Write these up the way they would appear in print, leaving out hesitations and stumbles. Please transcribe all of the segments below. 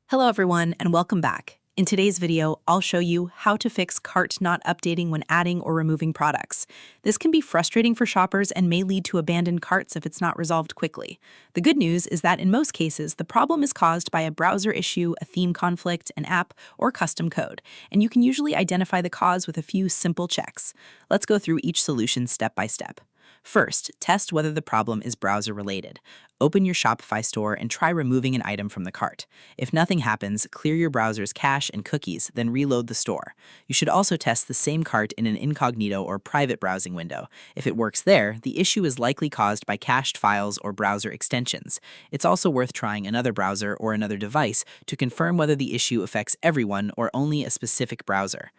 Hello everyone and welcome back. In today's video, I'll show you how to fix cart not updating when adding or removing products. This can be frustrating for shoppers and may lead to abandoned carts if it's not resolved quickly. The good news is that in most cases, the problem is caused by a browser issue, a theme conflict, an app, or custom code, and you can usually identify the cause with a few simple checks. Let's go through each solution step by step. First, test whether the problem is browser-related. Open your Shopify store and try removing an item from the cart. If nothing happens, clear your browser's cache and cookies, then reload the store. You should also test the same cart in an incognito or private browsing window. If it works there, the issue is likely caused by cached files or browser extensions. It's also worth trying another browser or another device to confirm whether the issue affects everyone or only a specific browser.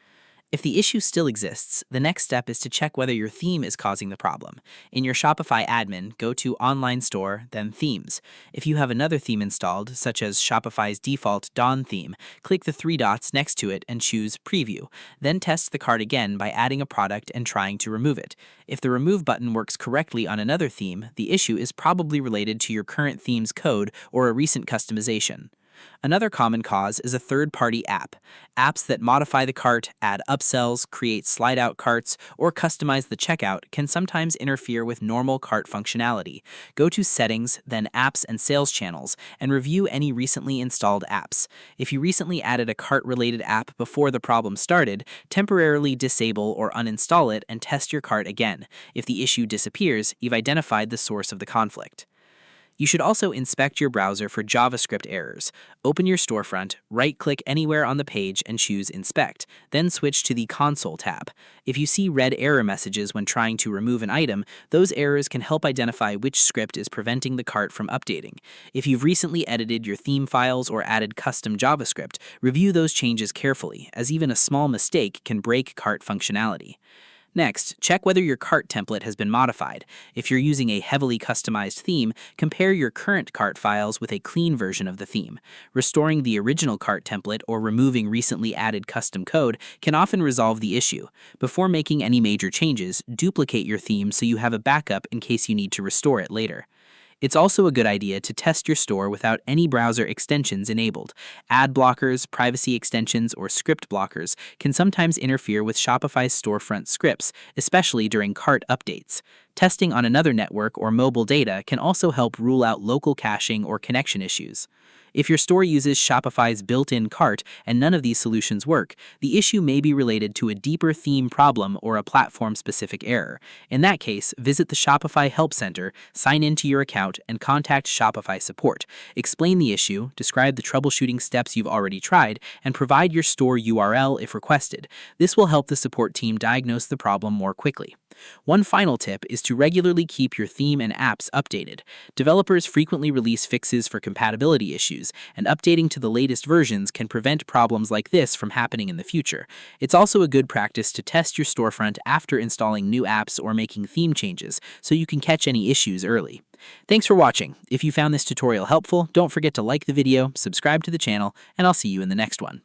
If the issue still exists, the next step is to check whether your theme is causing the problem. In your Shopify admin, go to Online Store, then Themes. If you have another theme installed, such as Shopify's default Dawn theme, click the three dots next to it and choose Preview. Then test the cart again by adding a product and trying to remove it. If the Remove button works correctly on another theme, the issue is probably related to your current theme's code or a recent customization. Another common cause is a third-party app. Apps that modify the cart, add upsells, create slide-out carts, or customize the checkout can sometimes interfere with normal cart functionality. Go to Settings, then Apps and Sales Channels, and review any recently installed apps. If you recently added a cart-related app before the problem started, temporarily disable or uninstall it and test your cart again. If the issue disappears, you've identified the source of the conflict. You should also inspect your browser for JavaScript errors. Open your storefront, right-click anywhere on the page and choose Inspect, then switch to the Console tab. If you see red error messages when trying to remove an item, those errors can help identify which script is preventing the cart from updating. If you've recently edited your theme files or added custom JavaScript, review those changes carefully, as even a small mistake can break cart functionality. Next, check whether your cart template has been modified. If you're using a heavily customized theme, compare your current cart files with a clean version of the theme. Restoring the original cart template or removing recently added custom code can often resolve the issue. Before making any major changes, duplicate your theme so you have a backup in case you need to restore it later. It's also a good idea to test your store without any browser extensions enabled. Ad blockers, privacy extensions, or script blockers can sometimes interfere with Shopify's storefront scripts, especially during cart updates. Testing on another network or mobile data can also help rule out local caching or connection issues. If your store uses Shopify's built-in cart and none of these solutions work, the issue may be related to a deeper theme problem or a platform-specific error. In that case, visit the Shopify Help Center, sign into your account, and contact Shopify support. Explain the issue, describe the troubleshooting steps you've already tried, and provide your store URL if requested. This will help the support team diagnose the problem more quickly. One final tip is to regularly keep your theme and apps updated. Developers frequently release fixes for compatibility issues, and updating to the latest versions can prevent problems like this from happening in the future. It's also a good practice to test your storefront after installing new apps or making theme changes, so you can catch any issues early. Thanks for watching. If you found this tutorial helpful, don't forget to like the video, subscribe to the channel, and I'll see you in the next one.